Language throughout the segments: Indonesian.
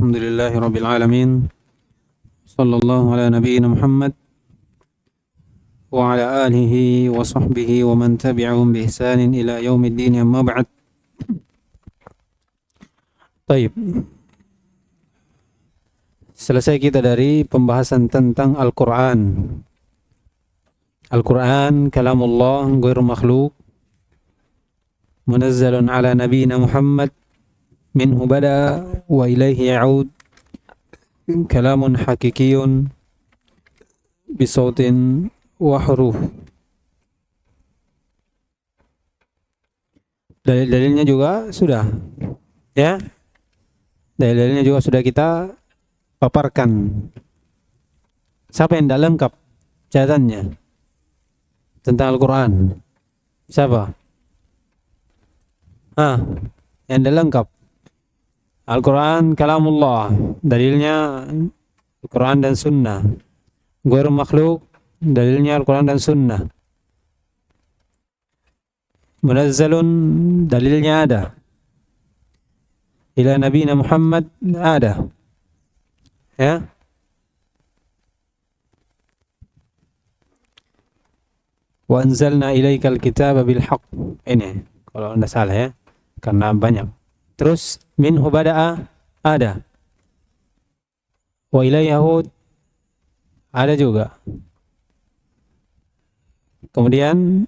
Alhamdulillahi Rabbil Alamin. Sallallahu ala nabiyyina Muhammad wa ala alihi wa sahbihi wa man tabi'ahum bi ihsanin ila yaumiddin, amma ba'd. Baik. Selesai kita dari pembahasan tentang Al-Quran. Al-Quran kalamullah ghairu makhluk, munazzalun ala nabiyyina Muhammad, minhu bada wa ilaihi ya'ud, kalamun hakikiyun bisautin wa huruf. Dalil-dalilnya juga sudah, ya. Dalil-dalilnya juga sudah kita paparkan. Siapa yang tidak lengkap catatannya tentang Al-Quran? Siapa? Yang tidak lengkap. Al-Quran kalamullah, dalilnya Al-Quran dan Sunnah. Ghairu makhluk, dalilnya Al-Quran dan Sunnah. Munazzalun, dalilnya ada. Ila nabiyina Muhammad, ada. Ya. Wa anzalna ilaikal kitaba bil haqq. Ini kalau tidak salah ya, karena banyak. Terus minhu bada'a, ada. Wa ilaihi ya'ud, ada juga. Kemudian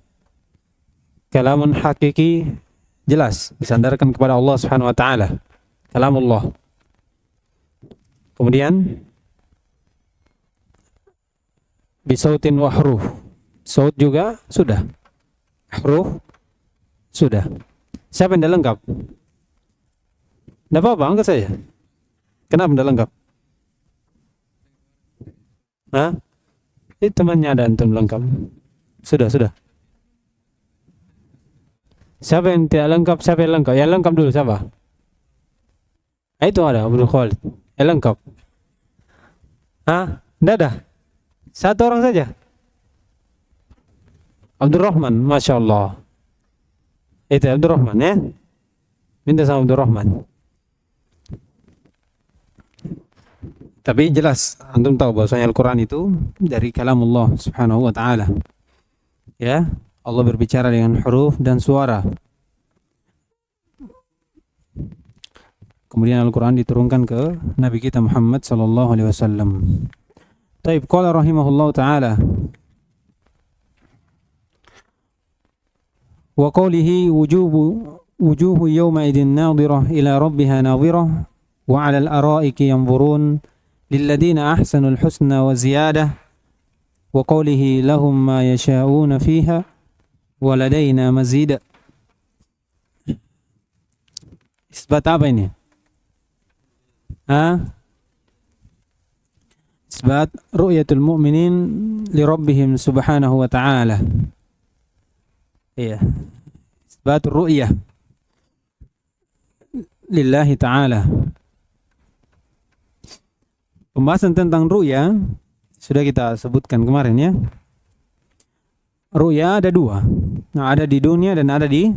kalamun hakiki, jelas disandarkan kepada Allah Subhanahu wa taala. Kalamullah. Kemudian bisautin wa huruf. Saut juga sudah. Huruf sudah. Siapa yang tidak lengkap? Tidak apa-apa, angkat saja. Kenapa tidak lengkap? Temannya ada antum lengkap. Sudah. Siapa yang tidak lengkap? Siapa yang lengkap? Yang lengkap dulu siapa? Itu ada Abdul Khalid. Yang lengkap. Tidak ada. Satu orang saja. Abdul Rahman, Masya Allah. Itu Abdul Rahman ya. Minta sama Abdul Rahman. Tapi jelas antum tahu bahwasanya Al-Quran itu dari kalamullah Subhanahu wa taala. Ya, Allah berbicara dengan huruf dan suara. Kemudian Al-Quran diturunkan ke Nabi kita Muhammad sallallahu alaihi wasallam. Taib, qala rahimahullahu taala wa qawlihi wujuhu yawma idin nadhirah ila rabbiha nadhirah wa 'alal araiki yanzurun lilladina ahsanul husna wa ziyadah wa qawlihi lahum ma yasha'una fiha wa ladaina mazid. Isbat apa ini? Isbat ru'yatul mu'minin li rabbihim subhanahu wa ta'ala. Iya. Isbat ru'yah lillahi ta'ala. Pembahasan tentang ru'ya sudah kita sebutkan kemarin ya. Ru'ya ada dua. Nah, ada di dunia dan ada di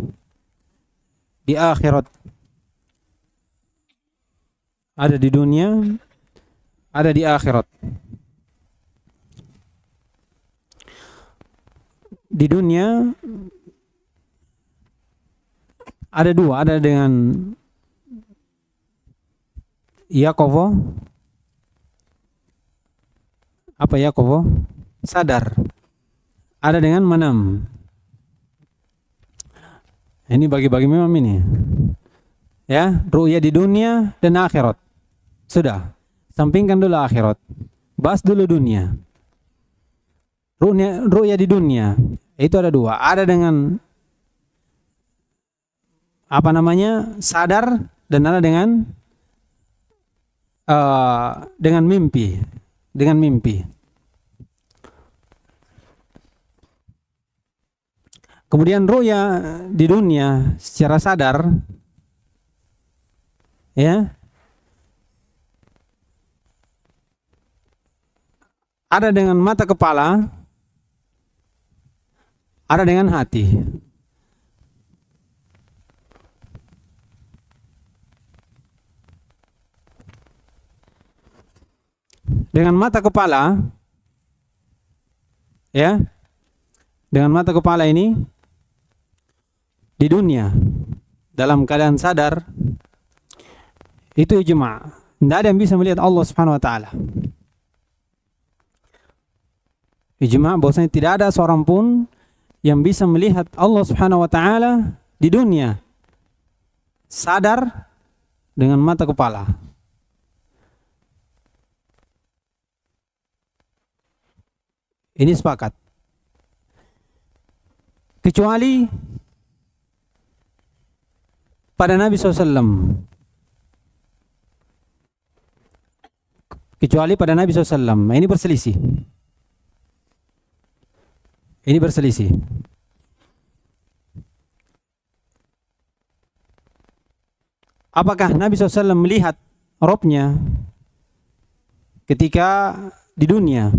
akhirat. Ada di dunia, ada di akhirat. Di dunia ada dua, ada dengan yaqadha. Apa yaqadha? Sadar. Ada dengan manam. Ini bagi-bagi memang ini. Ya, ru'ya di dunia dan akhirat. Sudah. Sampingkan dulu akhirat. Bahas dulu dunia. Ru'ya di dunia itu ada dua. Ada dengan sadar, dan ada dengan mimpi. Dengan mimpi. Kemudian ru'ya di dunia secara sadar, ya, ada dengan mata kepala, ada dengan hati. dengan mata kepala, ya, dengan mata kepala ini di dunia dalam keadaan sadar, itu ijma'. Tidak ada yang bisa melihat Allah Subhanahu wa taala. Ijma' bahwasanya tidak ada seorang pun yang bisa melihat Allah Subhanahu wa taala di dunia sadar dengan mata kepala. Ini sepakat. Kecuali pada Nabi SAW. Kecuali pada Nabi SAW. Ini berselisih. Ini berselisih. Apakah Nabi SAW melihat Robnya ketika di dunia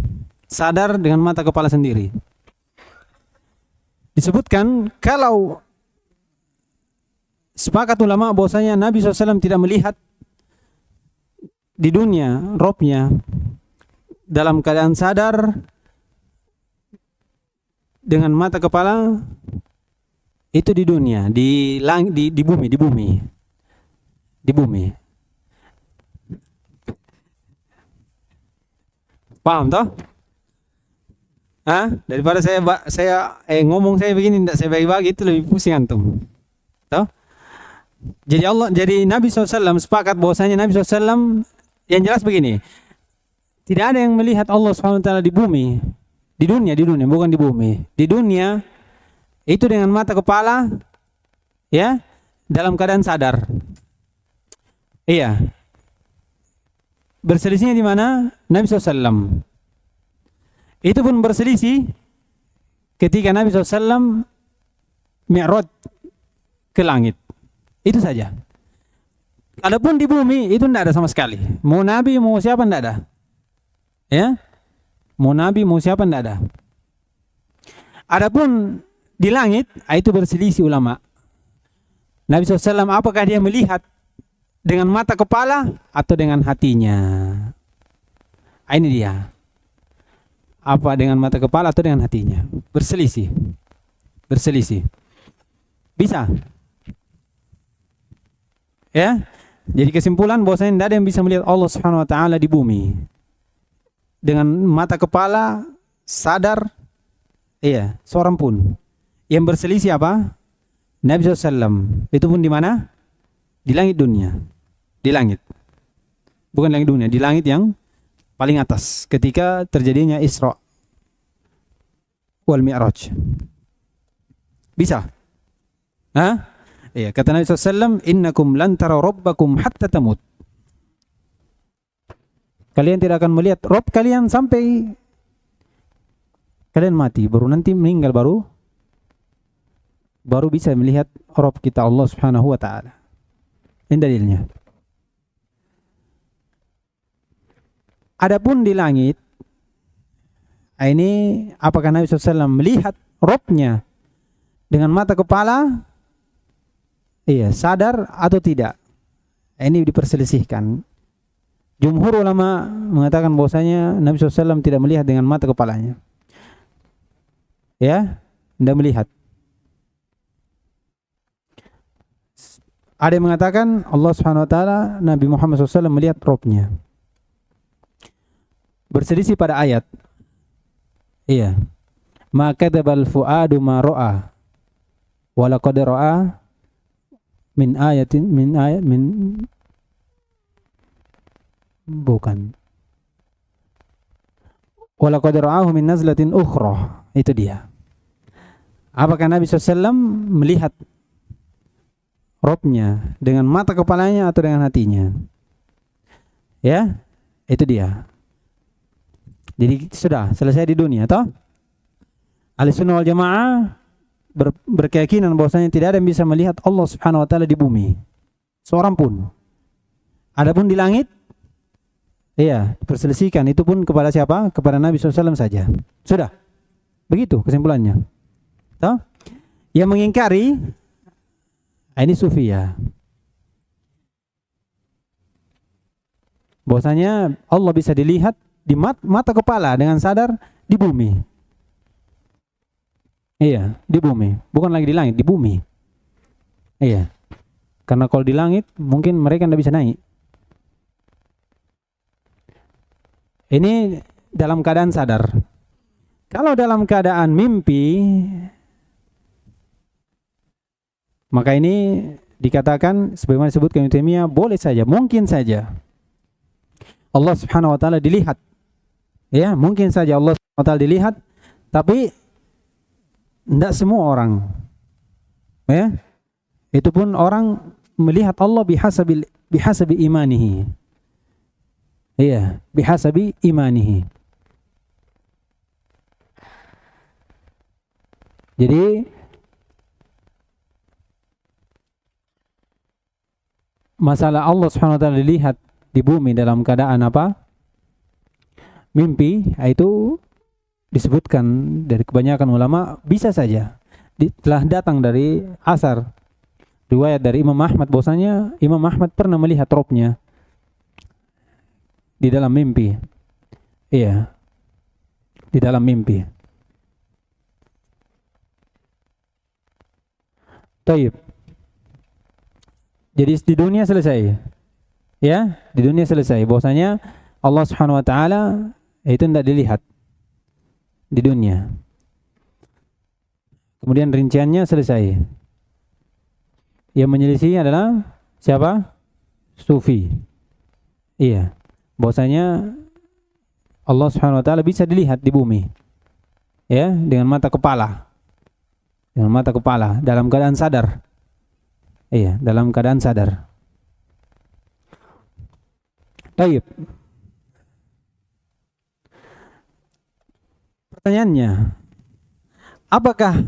sadar dengan mata kepala sendiri? Disebutkan kalau sepakat ulama bahwasanya Nabi SAW tidak melihat di dunia Robnya dalam keadaan sadar dengan mata kepala, itu di dunia, di bumi. Paham toh? Daripada saya ngomong saya begini, tidak saya bagi-bagi, itu lebih pusing antum. Toh? Jadi Nabi SAW sepakat bahwasanya Nabi SAW, yang jelas begini, tidak ada yang melihat Allah SWT di bumi, di dunia, bukan di bumi. Di dunia itu dengan mata kepala, ya, dalam keadaan sadar. Iya. Berselisihnya di mana? Nabi SAW. Itu pun berselisih ketika Nabi SAW mi'raj ke langit. Itu saja. Adapun di bumi itu tidak ada sama sekali. Mau Nabi, mau siapa tidak ada. Ya? Mau Nabi, mau siapa tidak ada. Adapun di langit, itu berselisih ulama. Nabi SAW apakah dia melihat dengan mata kepala atau dengan hatinya? Ini dia. Apa dengan mata kepala atau dengan hatinya? Berselisih. Bisa. Ya. Jadi kesimpulan bahwasanya tidak ada yang bisa melihat Allah Subhanahu wa taala di bumi dengan mata kepala sadar, iya, seorang pun. Yang berselisih apa? Nabi SAW. Itu pun di mana? Di langit dunia. Di langit. Bukan langit dunia, di langit yang paling atas ketika terjadinya Isra wal Mi'raj. Bisa? Iya, kata Nabi SAW, innakum lan tara rabbakum hatta tamut. Kalian tidak akan melihat Rabb kalian sampai kalian mati, baru nanti meninggal baru bisa melihat Rabb kita Allah Subhanahu wa taala. Ini dalilnya. Adapun di langit, ini apakah Nabi SAW melihat Rabb-nya dengan mata kepala, iya, sadar atau tidak? Ini diperselisihkan. Jumhur ulama mengatakan bahwasanya Nabi SAW tidak melihat dengan mata kepalanya. Ya, tidak melihat. Ada yang mengatakan Allah Subhanahu wa taala, Nabi Muhammad SAW melihat Rabb-nya. Berselisih pada ayat. Iya. Ma kadzabal fuadu ma ra'a wa laqad ra'a min bukan. Wa laqad ra'ahu min nazlatin ukhra. Itu dia. Apakah Nabi SAW melihat Rabb-nya dengan mata kepalanya atau dengan hatinya? Ya, itu dia. Jadi sudah selesai di dunia, toh? Ahlussunnah wal Jamaah berkeyakinan bahwasanya tidak ada yang bisa melihat Allah Subhanahu wa taala di bumi. Seorang pun. Adapun di langit, iya, diperselisihkan, itu pun kepada siapa? Kepada Nabi SAW saja. Sudah. Begitu kesimpulannya. Toh? Yang mengingkari, ini sufi ya. Bahwasanya Allah bisa dilihat di mata kepala dengan sadar di bumi. Iya, di bumi. Bukan lagi di langit, di bumi. Iya. Karena kalau di langit mungkin mereka tidak bisa naik. Ini dalam keadaan sadar. Kalau dalam keadaan mimpi, maka ini dikatakan sebagaimana disebutkan Ibnu Taimiyah, boleh saja, mungkin saja Allah Subhanahu wa taala dilihat. Ya, mungkin saja Allah Subhanahu wa taala dilihat, tapi tidak semua orang. Ya. Itu pun orang melihat Allah bihasabi imanihi. Iya, bihasabi imanihi. Jadi masalah Allah Subhanahu wa taala dilihat di bumi dalam keadaan apa? Mimpi, itu disebutkan dari kebanyakan ulama bisa saja. Telah datang dari asar riwayat dari Imam Ahmad bahwasanya Imam Ahmad pernah melihat Robnya di dalam mimpi. Iya, di dalam mimpi. Taib. Jadi di dunia selesai. Ya, di dunia selesai. Bahwasanya Allah Subhanahu wa taala itu tidak dilihat di dunia. Kemudian rinciannya selesai. Yang menyelisih adalah siapa? Sufi. Iya. Bahwasanya Allah Subhanahu wa taala bisa dilihat di bumi. Ya, dengan mata kepala. Dengan mata kepala dalam keadaan sadar. Iya, dalam keadaan sadar. Baik. Pertanyaannya, apakah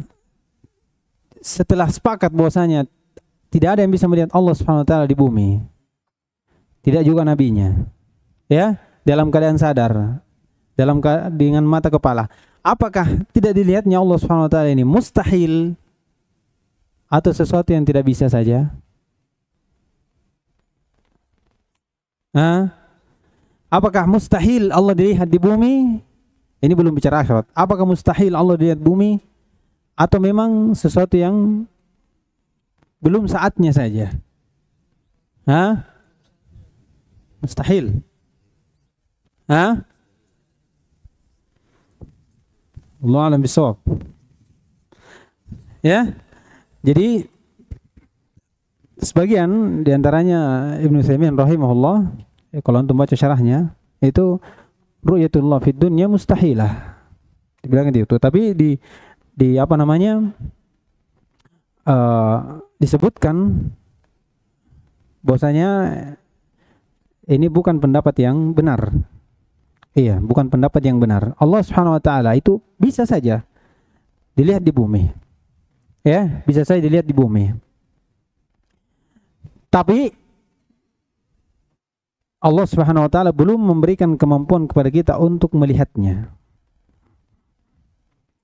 setelah sepakat bahwasanya tidak ada yang bisa melihat Allah Subhanahu wa taala di bumi, tidak juga nabinya, ya, dalam keadaan sadar, dengan mata kepala, apakah tidak dilihatnya Allah Subhanahu wa taala ini mustahil atau sesuatu yang tidak bisa saja? Apakah mustahil Allah dilihat di bumi? Ini belum bicara akhirat. Apakah mustahil Allah dilihat bumi atau memang sesuatu yang belum saatnya saja? Mustahil. Allah alam bisawab. Ya. Jadi sebagian diantaranya Ibnu Taimiyah rahimahullah, kalau antum baca syarahnya, itu ru'yatullah fid dunya mustahilah. Dibilang gitu. Tapi di apa namanya? Disebutkan bahwasanya ini bukan pendapat yang benar. Iya, bukan pendapat yang benar. Allah Subhanahu wa taala itu bisa saja dilihat di bumi. Ya, bisa saja dilihat di bumi. Tapi Allah Subhanahu wa taala belum memberikan kemampuan kepada kita untuk melihatnya.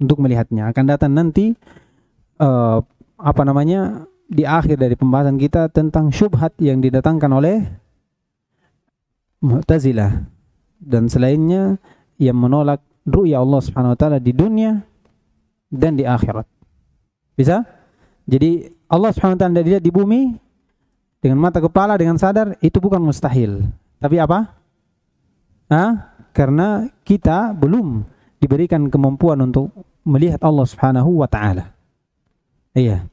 Untuk melihatnya. Akan datang nanti di akhir dari pembahasan kita tentang syubhat yang didatangkan oleh Mu'tazilah dan selainnya yang menolak ru'ya Allah Subhanahu wa taala di dunia dan di akhirat. Bisa? Jadi Allah Subhanahu wa taala tidak dilihat di bumi dengan mata kepala, dengan sadar, itu bukan mustahil. Tapi apa? Karena kita belum diberikan kemampuan untuk melihat Allah Subhanahu wa taala. Iya,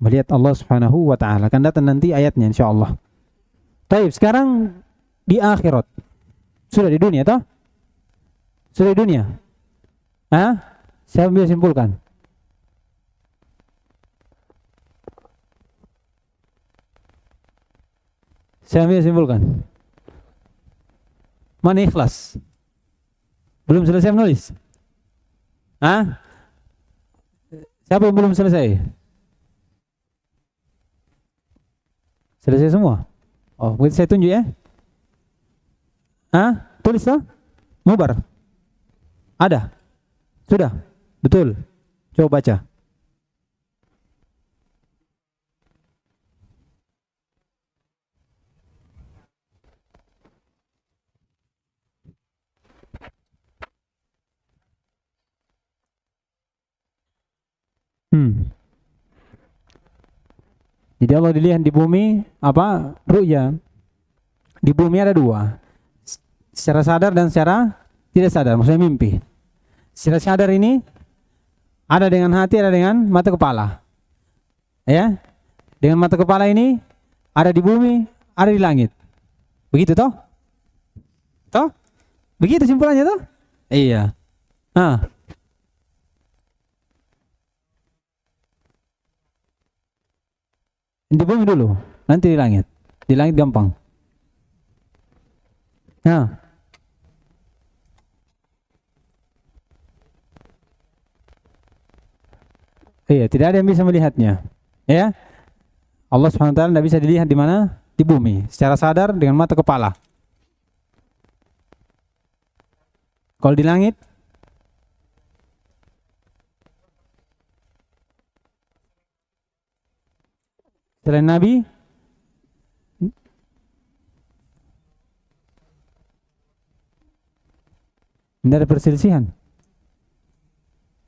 melihat Allah Subhanahu wa taala. Akan datang nanti ayatnya insyaallah. Baik, sekarang di akhirat. Sudah di dunia toh? Sudah di dunia. Siapa bisa simpulkan? Siapa bisa simpulkan? Mana ikhlas? Belum selesai menulis? Siapa yang belum selesai? Selesai semua? Oh, mungkin saya tunjuk ya. Tulis toh? Mubar. Ada? Sudah? Betul. Coba baca. Hmm. Jadi Allah dilihat di bumi apa? Ru'ya. Di bumi ada dua. Secara sadar dan secara tidak sadar, maksudnya mimpi. Secara sadar ini ada dengan hati, ada dengan mata kepala. Ya. Dengan mata kepala ini ada di bumi, ada di langit. Begitu toh? Toh? Begitu simpulannya toh? Iya. Ah, di bumi dulu, nanti di langit. Di langit gampang. Nah, iya, tidak ada yang bisa melihatnya. Ya, Allah Subhanahu wa taala tidak bisa dilihat di mana? Di bumi, secara sadar dengan mata kepala. Kalau di langit, selain Nabi, tidak ada perselisihan.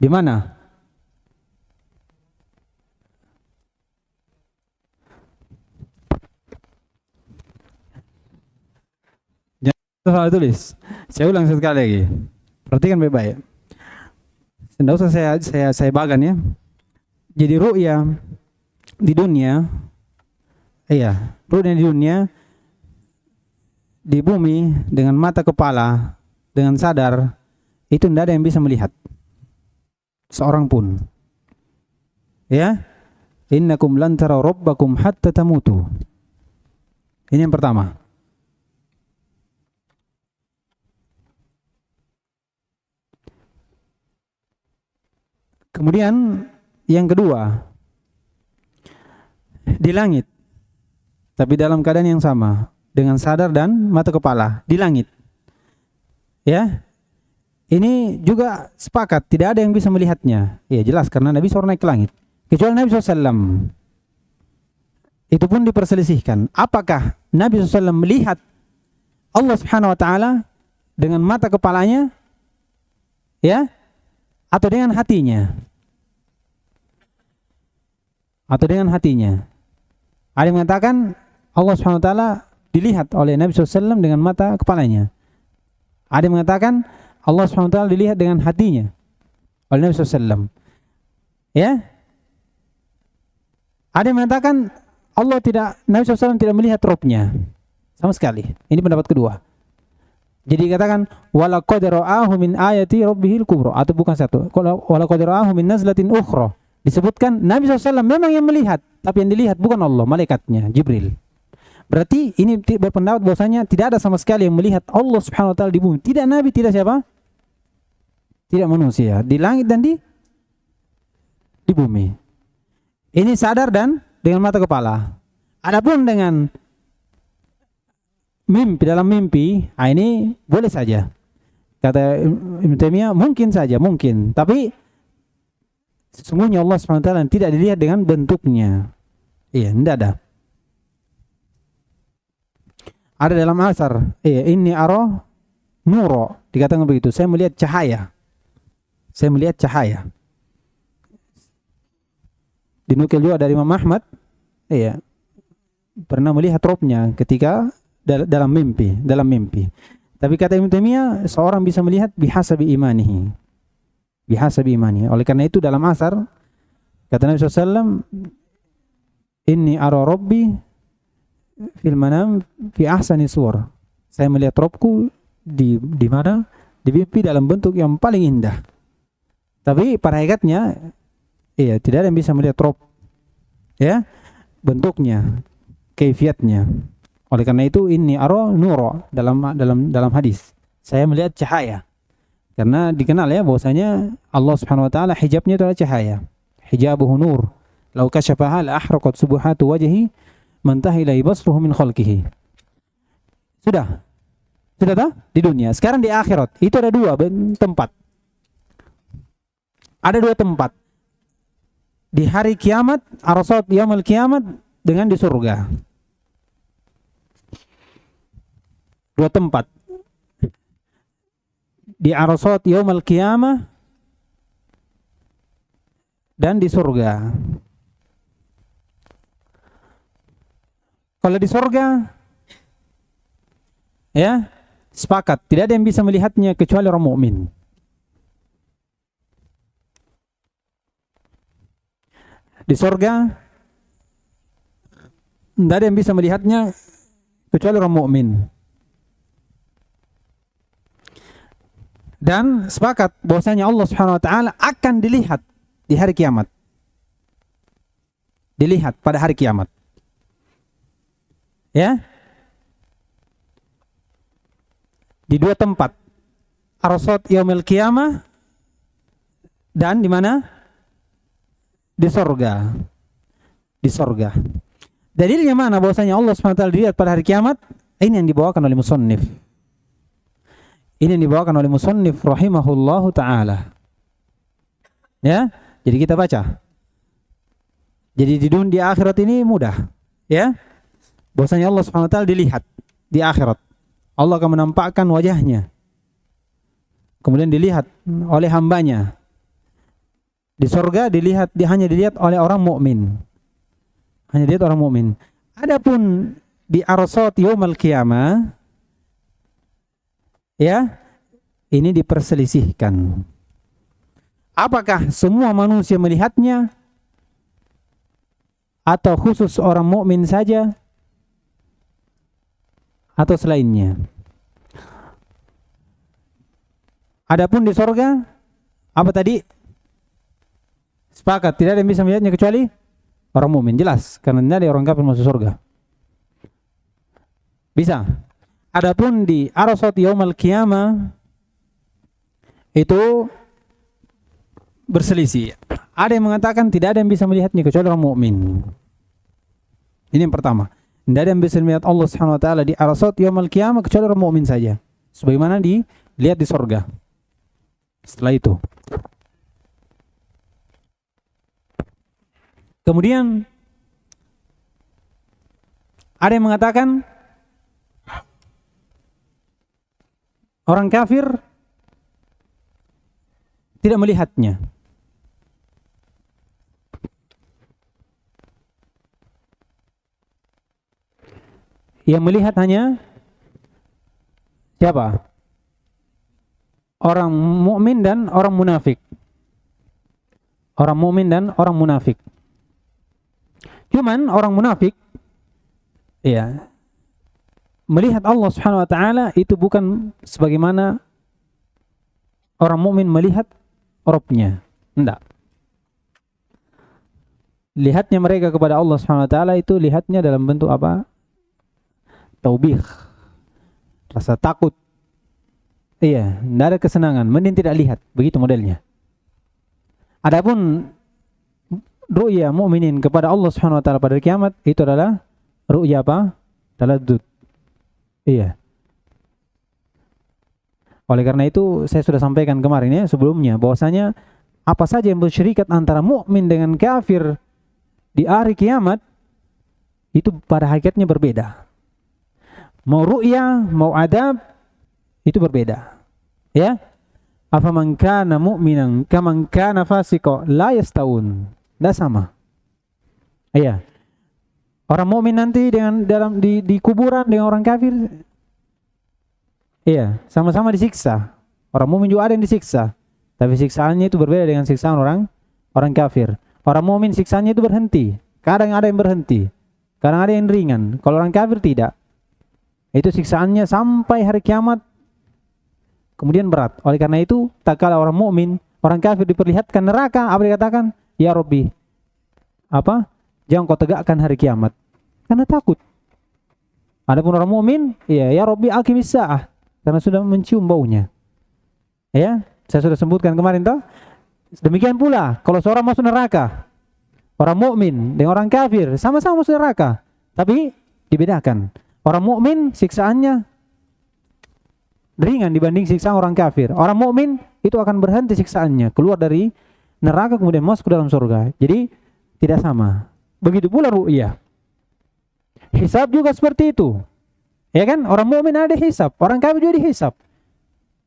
Di mana? Jangan salah tulis. Saya ulang sekali lagi. Perhatikan baik-baik. Tidak usah saya bagan ya. Jadi ru'ya di dunia, iya, ru'ya di dunia di bumi dengan mata kepala, dengan sadar, itu tidak ada yang bisa melihat. Seorang pun. Ya. Innakum lan tara rabbakum hatta tamutu. Ini yang pertama. Kemudian yang kedua, di langit, tapi dalam keadaan yang sama, dengan sadar dan mata kepala, di langit. Ya, ini juga sepakat, tidak ada yang bisa melihatnya. Ya jelas, karena Nabi SAW naik ke langit. Kecuali Nabi SAW. Itu pun diperselisihkan. Apakah Nabi SAW melihat Allah Subhanahu Wa Taala dengan mata kepalanya, ya, atau dengan hatinya? Atau dengan hatinya? Ada yang mengatakan Allah Subhanahu Wa Taala dilihat oleh Nabi SAW dengan mata kepalanya. Ada yang mengatakan Allah Subhanahu Wa Taala dilihat dengan hatinya oleh Nabi SAW. Ya. Ada yang mengatakan Allah tidak, Nabi SAW tidak melihat robnya sama sekali. Ini pendapat kedua. Jadi katakan walaqad ra'ahu min ayati rabbihil kubra, atau bukan satu. Walaqad ra'ahu min nazlatin ukhra. Disebutkan Nabi SAW memang yang melihat, tapi yang dilihat bukan Allah, malaikatnya, Jibril. Berarti ini berpendapat bahwasanya tidak ada sama sekali yang melihat Allah Subhanahu Wa Taala di bumi. Tidak Nabi, tidak siapa? Tidak manusia, di langit dan di bumi. Ini sadar dan dengan mata kepala. Adapun dengan mimpi, dalam mimpi, ini boleh saja. Kata Ibnu Taimiyah, mungkin saja, mungkin. Tapi sesungguhnya Allah SWT tidak dilihat dengan bentuknya. Iya, tidak ada. Ada dalam asar, inni ara nuro, dikatakan begitu. Saya melihat cahaya. Saya melihat cahaya. Dinukil juga dari Imam Ahmad, pernah melihat robnya ketika dalam mimpi. Tapi kata Ibnu Taimiyah, seorang bisa melihat bihasabi imanihi. Bihasabi imanihi. Oleh karena itu dalam asar kata Nabi SAW, inni ara rabbi fil manam fi ahsani suwar. Saya melihat Robku di mana? Di mimpi dalam bentuk yang paling indah. Tapi pada hakikatnya tidak ada yang bisa melihat Rob. Ya, bentuknya, kaifiatnya. Oleh karena itu inni ara nura dalam hadis. Saya melihat cahaya. Karena dikenal ya bahwasanya Allah Subhanahu Wa Taala hijabnya itu adalah cahaya. Hijabuhu nur. Lau kasyafaha la ahraqat subuhatu wajhi mantahi ilaihi basruhu min khalqihi. Sudah tak? Di dunia. Sekarang di akhirat itu ada dua tempat. Ada dua tempat. Di hari kiamat, arsat yaumul kiamat, dengan di surga. Dua tempat. Di arsat yaumul kiamah dan di surga. Kalau di surga, ya, sepakat, tidak ada yang bisa melihatnya kecuali orang mukmin. Di surga, tidak ada yang bisa melihatnya kecuali orang mukmin. Dan sepakat bahwasanya Allah Subhanahu wa taala akan dilihat di hari kiamat. Dilihat pada hari kiamat. Ya. Di dua tempat. Arsat yaumil qiyamah dan di mana? Di surga. Di surga. Dalilnya mana bahwasanya Allah Subhanahu wa taala dilihat pada hari kiamat? Ini yang dibawakan oleh musannif. Ini yang dibawakan oleh musannif rahimahullahu taala. Ya, jadi kita baca. Jadi di akhirat ini mudah, ya. Bahwasanya Allah Subhanahu wa taala dilihat di akhirat. Allah akan menampakkan wajahnya. Kemudian dilihat oleh hambanya. Di surga hanya dilihat oleh orang mukmin. Hanya dilihat orang mukmin. Adapun di arsat yaumil qiyamah, ya, ini diperselisihkan. Apakah semua manusia melihatnya atau khusus orang mukmin saja atau selainnya? Adapun di surga, apa tadi? Sepakat, tidak ada yang bisa melihatnya kecuali orang mukmin, jelas, karena tidak ada orang kafir masuk surga. Bisa. Adapun di arsat yaumil qiyamah itu berselisih. Ada yang mengatakan tidak ada yang bisa melihatnya kecuali orang mukmin. Ini yang pertama. Tidak ada yang bisa melihat Allah Subhanahu wa taala di arsat yaumil qiyamah kecuali orang mukmin saja. Sebagaimana dilihat di surga. Setelah itu. Kemudian ada yang mengatakan orang kafir tidak melihatnya. Yang melihat hanya siapa? Orang mukmin dan orang munafik. Orang mukmin dan orang munafik. Cuman orang munafik, ya, melihat Allah Subhanahu wa taala itu bukan sebagaimana orang mukmin melihat Rabbnya. Enggak. Lihatnya mereka kepada Allah Subhanahu wa taala itu lihatnya dalam bentuk apa? Taubih. Rasa takut. Iya, enggak ada kesenangan, mending tidak lihat, begitu modelnya. Adapun ru'ya mukminin kepada Allah Subhanahu wa taala pada kiamat itu adalah ru'ya apa? Taladdud. Iya. Oleh karena itu saya sudah sampaikan kemarin ya sebelumnya bahwasanya apa saja yang bersyirikat antara mukmin dengan kafir di hari kiamat itu pada hakikatnya berbeda. Mau ru'ya, mau adab itu berbeda. Ya. Afaman kana mu'minan kaman kana fasiqan la yastawun. Tidak sama. Iya. Orang mukmin nanti di kuburan dengan orang kafir, iya, sama-sama disiksa. Orang mukmin juga ada yang disiksa, tapi siksaannya itu berbeda dengan siksaan orang kafir. Orang mukmin siksaannya itu berhenti. Kadang ada yang berhenti, kadang ada yang ringan. Kalau orang kafir tidak. Itu siksaannya sampai hari kiamat. Kemudian berat. Oleh karena itu, tak kala orang mukmin, orang kafir diperlihatkan neraka, apa dikatakan? Ya Rabbi, apa? Jangan kau tegakkan hari kiamat, karena takut. Adapun orang mukmin, ya Rabbi aqimis saah, karena sudah mencium baunya. Ya, saya sudah sebutkan kemarin toh. Demikian pula kalau seorang masuk neraka, orang mukmin dengan orang kafir sama-sama masuk neraka, tapi dibedakan. Orang mukmin siksaannya ringan dibanding siksaan orang kafir. Orang mukmin itu akan berhenti siksaannya, keluar dari neraka kemudian masuk ke dalam surga. Jadi tidak sama. Begitu pula ru'yah. Hisab juga seperti itu. Ya kan? Orang mukmin ada hisab, orang kafir juga dihisab.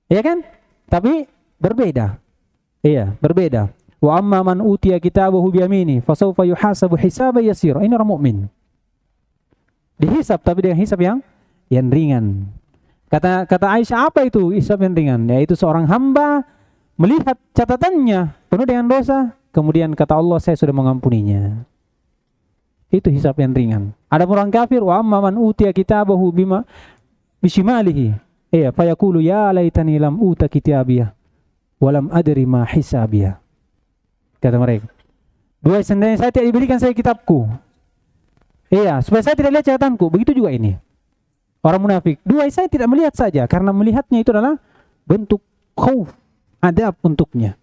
Ya kan? Tapi berbeda. Iya, berbeda. Wa amma man utiya kitabahu biyamini fasawfa yuhasabu hisaban yasira. Ini orang mukmin. Dihisab tapi dengan hisab yang ringan. Kata Aisyah, apa itu hisab yang ringan? Yaitu seorang hamba melihat catatannya penuh dengan dosa, kemudian kata Allah, saya sudah mengampuninya. Itu hisab yang ringan. Ada orang kafir, wa amma man utiya kitabahu bishimalihi. Fayaqulu ya laitani lam uta kitabiyah wa lam adri ma hisabiyah. Kata mereka, dua seandainya saya tidak diberikan saya kitabku. Supaya saya tidak lihat catatanku. Begitu juga ini. Orang munafik. Dua, saya tidak melihat saja. Karena melihatnya itu adalah bentuk khauf, adab untuknya.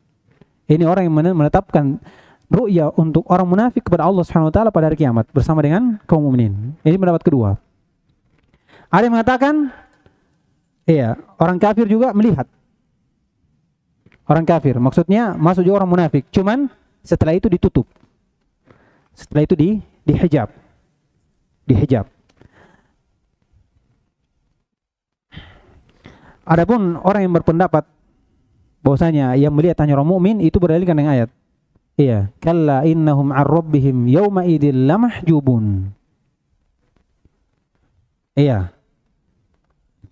Ini orang yang menetapkan ru'ya untuk orang munafik kepada Allah Subhanahu wa taala pada hari kiamat bersama dengan kaum mukminin. Ini pendapat kedua. Ada yang mengatakan orang kafir juga melihat. Orang kafir maksudnya masuk juga orang munafik. Cuman setelah itu ditutup. Setelah itu dihijab. Dihijab. Adapun orang yang berpendapat bahwasanya yang melihat hanya orang mukmin itu berdalilkan dengan ayat. Kalla innahum 'an rabbihim yawma idzil lamahjubun.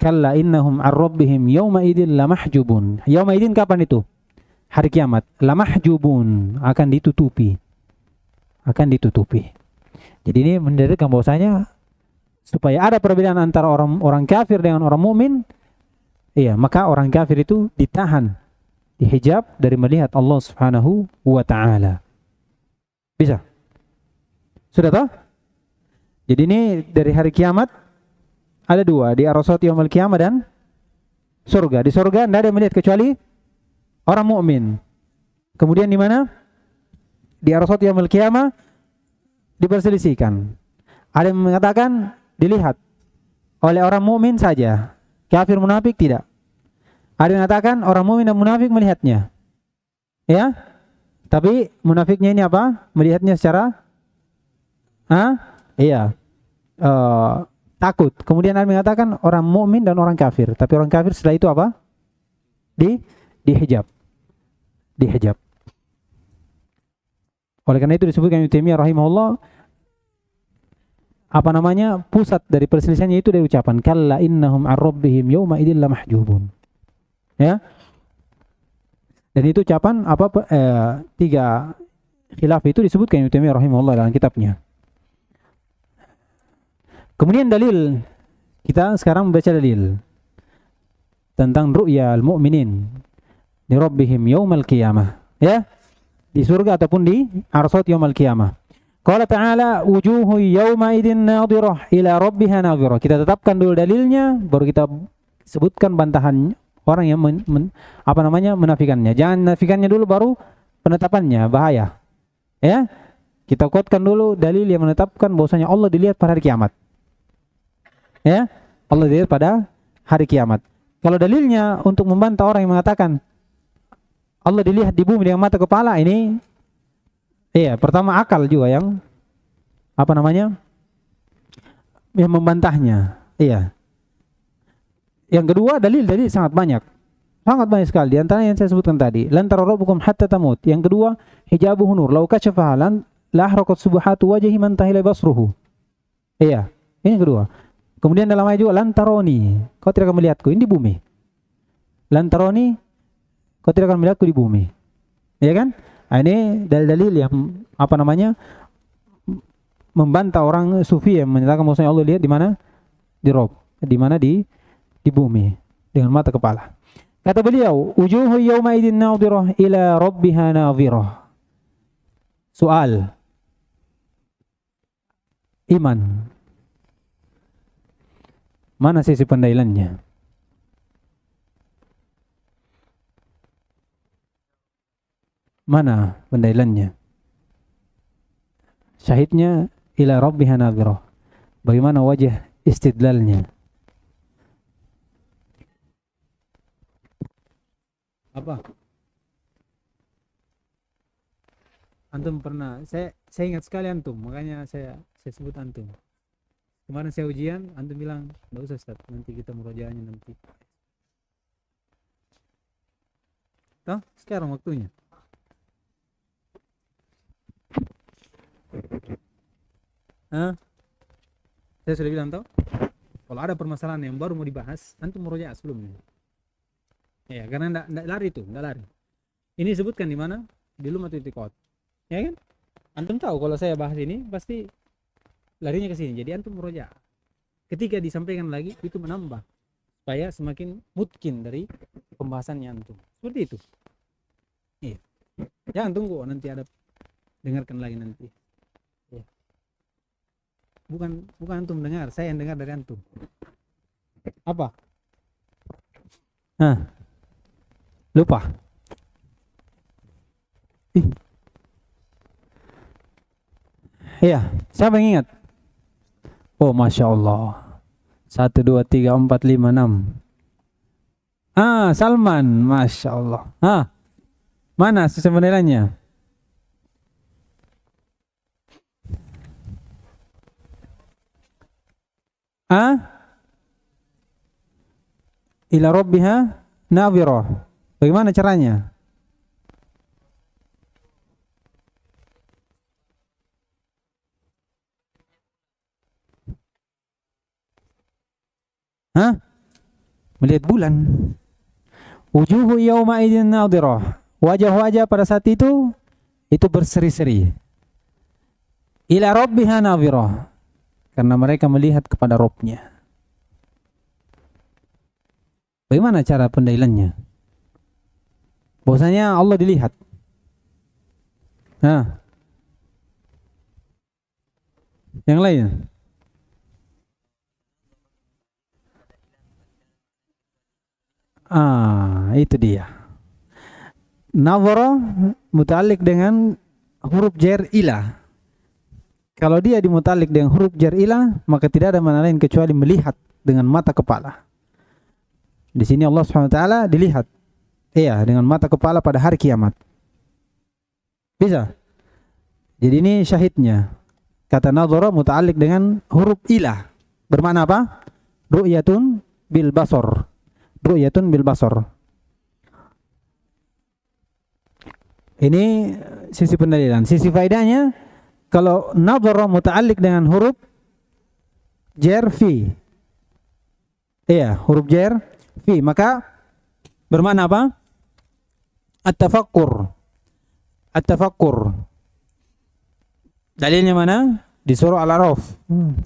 Kalla innahum 'an rabbihim yawma idzil lamahjubun. Yauma idzin kapan itu? Hari kiamat. Lamahjubun, akan ditutupi. Akan ditutupi. Jadi ini mendalilkan bahwasanya supaya ada perbedaan antara orang kafir dengan orang mukmin, maka orang kafir itu ditahan, dihijab dari melihat Allah Subhanahu wa taala. Bisa? Sudah tahu? Jadi ini dari hari kiamat ada dua, di arasat yaumul qiyamah dan surga. Di surga tidak ada yang melihat kecuali orang mukmin. Kemudian di mana? Di arasat yaumul qiyamah diperselisihkan. Ada yang mengatakan dilihat oleh orang mukmin saja, kafir munafik tidak. Ada yang mengatakan orang mukmin dan munafik melihatnya. Tapi munafiknya ini apa? Melihatnya secara takut. Kemudian ada yang mengatakan orang mukmin dan orang kafir. Tapi orang kafir setelah itu apa? Dihijab. Dihijab. Oleh karena itu disebutkan Ibnu Taimiyah rahimahullah, pusat dari perselisihannya itu dari ucapan kalla innahum 'an rabbihim yawma idzil lamahjubun. Dan itu ucapan tiga khilaf itu disebutkan Ibnu Taimiyah rahimahullah dalam kitabnya. Kemudian dalil, kita sekarang membaca dalil tentang ru'ya al-mu'minin di rabbihim yaumal qiyamah, di surga ataupun di arsat yaumil qiyamah. Qala ta'ala wujuhu yawma idzin nadhirah ila rabbiha nadhirah. Kita tetapkan dulu dalilnya, baru kita sebutkan bantahan orang yang menafikannya. Jangan menafikannya dulu baru penetapannya, bahaya. Kita kuatkan dulu dalil yang menetapkan bahwasanya Allah dilihat pada hari kiamat. Allah dilihat pada hari kiamat. Kalau dalilnya untuk membantah orang yang mengatakan Allah dilihat di bumi dengan mata kepala, ini pertama akal juga yang yang membantahnya. Yang kedua, dalil sangat banyak sekali. Di antara yang saya sebutkan tadi, lan tara rabbukum hatta tamut. Yang kedua, hijabuhu nur, law kashafaha la ahraqat subhatu wajhi man tahila basruhu. Ini yang kedua. Kemudian dalam ayat juga, lan taroni, kau tidak akan melihatku. Ini di bumi. Lan taroni, kau tidak akan melihatku di bumi. Kan? Ini dalil-dalil yang membantah orang sufi yang menyatakan bahwasanya Allah lihat di mana? Di rob, di mana di bumi dengan mata kepala. Kata beliau, wujuhu yawma idzin nadhirah ila rabbiha nadhirah. Soal iman, mana sisi pendalilannya? Mana pendalilannya? Syahidnya ila rabbiha nadhirah. Bagaimana wajah istidlalnya? Apa? Antum pernah, saya ingat sekali antum, makanya saya sebut antum. Kemarin saya ujian, antum bilang, enggak usah Ustaz, nanti kita murojaahnya nanti. Toh, sekarang waktunya. Hah? Saya sudah bilang toh, kalau ada permasalahan yang baru mau dibahas, antum murojaah sebelumnya. Ya, karena enggak lari tuh, enggak lari. Ini disebutkan di mana? Di Lum'atul I'tiqad. Ya kan? Antum tahu kalau saya bahas ini pasti larinya ke sini. Jadi antum murojaah. Ketika disampaikan lagi itu menambah supaya semakin mungkin dari pembahasannya antum. Seperti itu. Iya. Jangan tunggu nanti ada dengarkan lagi nanti. Iya. Bukan antum dengar, saya yang dengar dari antum. Apa? Hah. Lupa. Iya, siapa yang ingat? Oh, Masya Allah. 1, 2, 3, 4, 5, 6. Salman, Masya Allah. Mana sistem penilaiannya? Ila rabbiha nadhirah. Bagaimana caranya? Melihat bulan. Wujuhu yawma idzin nadhirah. Wajah-wajah pada saat itu berseri-seri. Ila rabbiha nadhirah. Karena mereka melihat kepada Rabb-nya. Bagaimana cara pendalilannya? Bahwasanya Allah dilihat. Yang lain? Itu dia. Nadhara muta'alliq dengan huruf jar ila. Kalau dia dimuta'alliq dengan huruf jar ila, maka tidak ada mana lain kecuali melihat dengan mata kepala. Di sini Allah Subhanahu wa taala dilihat. Iya, dengan mata kepala pada hari kiamat. Bisa? Jadi ini syahidnya. Kata nadhara muta'alliq dengan huruf ila. Bermakna apa? Ru'yatun bil basar. Ru'yatun bil basar. Ini sisi pendalilan. Sisi faedahnya, kalau nadhara muta'alliq dengan huruf jar fi. Iya, huruf jar fi, maka bermakna apa? At-tafakkur. At-tafakkur. Dalilnya mana? Di surah Al-A'raf.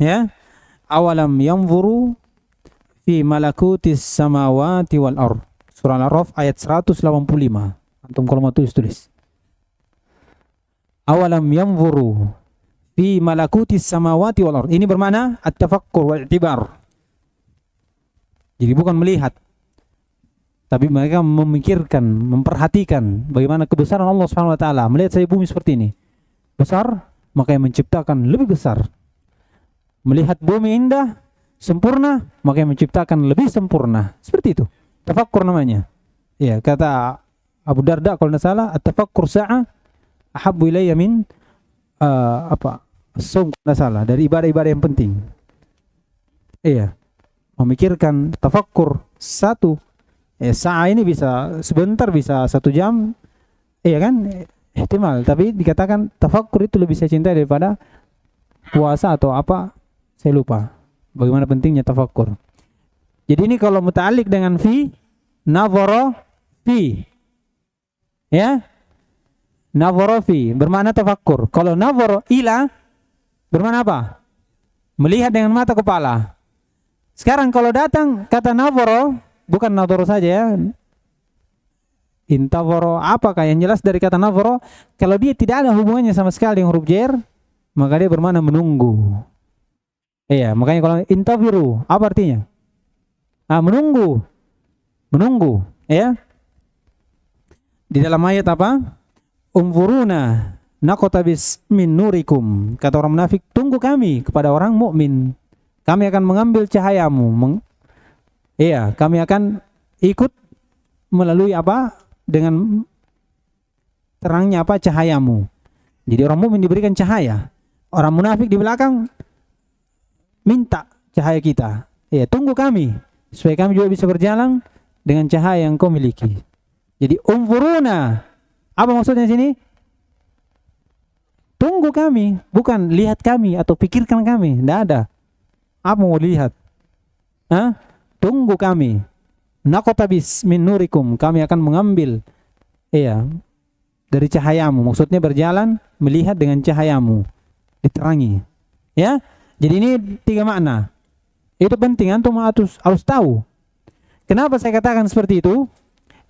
Ya. Awalam yanzuru fi malakutis samawati wal ard. Surah Al-A'raf ayat 185. Antum kalau mau tulis. Awalam yanzuru fi malakutis samawati wal ard. Ini bermakna at-tafakkur wal i'tibar. Jadi bukan melihat, tapi mereka memikirkan, memperhatikan bagaimana kebesaran Allah Subhanahu wa taala. Melihat saya bumi seperti ini. Besar, maka yang menciptakan lebih besar. Melihat bumi indah, sempurna, maka yang menciptakan lebih sempurna. Seperti itu. Tafakkur namanya. Ya, kata Abu Darda kalau tidak salah, at-tafakkur sa'a ahabbu ilayya min as-shaum kalau tidak salah, dari ibadah-ibadah yang penting. Iya. Memikirkan tafakkur satu. Sa'a ini bisa sebentar, bisa 1 jam. Iya kan? Ihtimal. Tapi dikatakan tafakkur itu lebih saya cintai daripada puasa atau apa. Saya lupa. Bagaimana pentingnya tafakkur. Jadi ini kalau muta'alliq dengan fi, nadhara fi. Ya? Nadhara fi bermakna tafakkur. Kalau nadhara ila bermakna apa? Melihat dengan mata kepala. Sekarang kalau datang kata nadhara, bukan nadhara saja ya. Intadhara, apakah yang jelas dari kata nadhara? Kalau dia tidak ada hubungannya sama sekali dengan huruf jar, maka dia bermakna menunggu. Iya, makanya kalau intabiru, apa artinya? Menunggu. Menunggu, ya. Di dalam ayat apa? Umfuruna naqtabis min nurikum. Kata orang munafik, tunggu kami kepada orang mukmin. Kami akan mengambil cahayamu. Iya, kami akan ikut melalui apa? Dengan terangnya apa? Cahayamu. Jadi orang mukmin diberikan cahaya. Orang munafik di belakang minta cahaya kita. Iya, tunggu kami supaya kami juga bisa berjalan dengan cahaya yang kau miliki. Jadi umfuruna. Apa maksudnya sini? Tunggu kami, bukan lihat kami atau pikirkan kami. Tidak ada. Apa mau dilihat? Hah? Tunggu kami. Naqtabis min nurikum, kami akan mengambil dari cahayamu. Maksudnya berjalan melihat dengan cahayamu, diterangi. Ya. Jadi ini 3 makna. Itu penting antum harus tahu. Kenapa saya katakan seperti itu?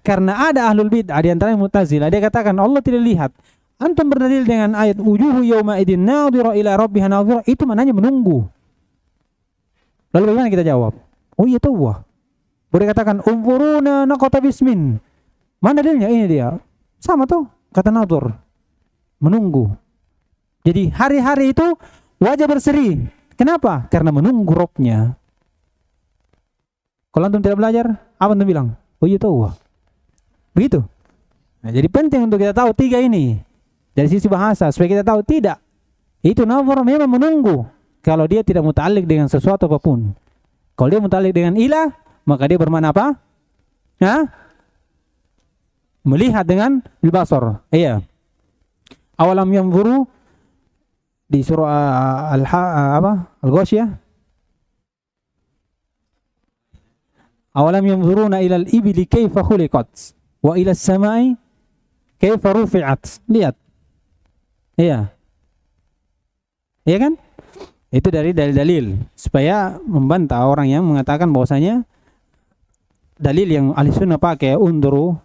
Karena ada ahlul bid'ah di antara Mu'tazilah, dia katakan Allah tidak lihat. Antum berdalil dengan ayat wujuhu yauma idin nadhira ila rabbiha nadhira, itu maknanya menunggu. Lalu bagaimana kita jawab? Oh iya tuh. Boleh katakan umfuruna naqtabis min. Mana dalilnya? Ini dia. Sama tuh kata nadhur. Menunggu. Jadi hari-hari itu wajah berseri. Kenapa? Karena menunggu Rabbnya. Kalau antum tidak belajar, apa antum bilang? Oh iya tuh. Begitu. Nah, jadi penting untuk kita tahu 3 ini. Dari sisi bahasa, supaya kita tahu tidak. Itu nadhur memang menunggu. Kalau dia tidak muta'alliq dengan sesuatu apapun. Kalau dia muta'alliq dengan ilah, maka dia bermakna apa? Hah? Melihat dengan al-basar. Iya. Awalam yanzuru di surah Al-Ghasyiyah. Awalam yanzuruna ila al-ibli kaifa khuliqat wa ila as-sama'i kaifa rufi'at. Lihat. Iya. Iya kan? Itu dari dalil-dalil supaya membantah orang yang mengatakan bahwasanya dalil yang ahli sunnah pakai unduru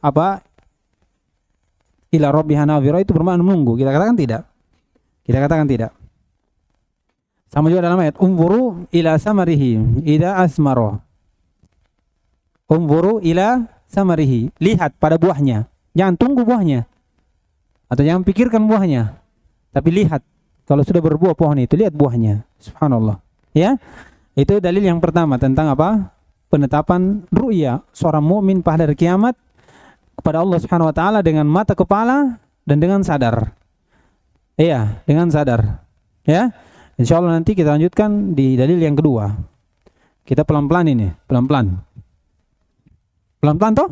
ila rabbiha nadhira itu bermakna menunggu. Kita katakan tidak. Kita katakan tidak. Sama juga dalam ayat umfuru ila samarihi idza asmara. Umfuru ila samarihi, lihat pada buahnya. Jangan tunggu buahnya. Atau jangan pikirkan buahnya. Tapi lihat, kalau sudah berbuah pohon itu, lihat buahnya. Subhanallah. Ya, itu dalil yang pertama tentang apa? Penetapan ru'ya seorang mukmin pada hari kiamat kepada Allah Subhanahu wa taala dengan mata kepala dan dengan sadar. Iya, dengan sadar. Ya. Insyaallah nanti kita lanjutkan di dalil yang kedua. Kita pelan-pelan ini, pelan-pelan. Pelan-pelan toh?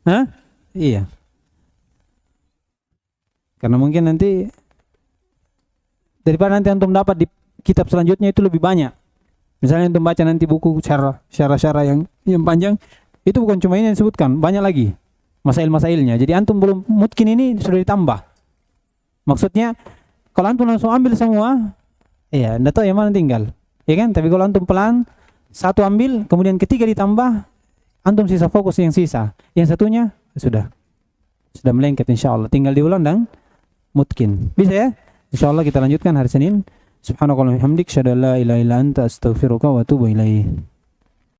Hah? Iya. Karena mungkin nanti daripada nanti antum dapat di kitab selanjutnya itu lebih banyak. Misalnya antum baca nanti buku syarah yang panjang, itu bukan cuma ini yang disebutkan, banyak lagi masail-masailnya. Jadi antum belum mungkin ini sudah ditambah. Maksudnya kalau antum langsung ambil semua, ya enggak tahu yang mana tinggal. Ya kan? Tapi kalau antum pelan, satu ambil, kemudian ketiga ditambah, antum sisa fokus yang sisa. Yang satunya sudah melengket insyaallah. Tinggal diulang dan mungkin. Bisa ya? Insyaallah kita lanjutkan hari Senin. Subhanakallahumma hamdik, syada la ilaha illa anta, astaghfiruka wa atubu ilaik.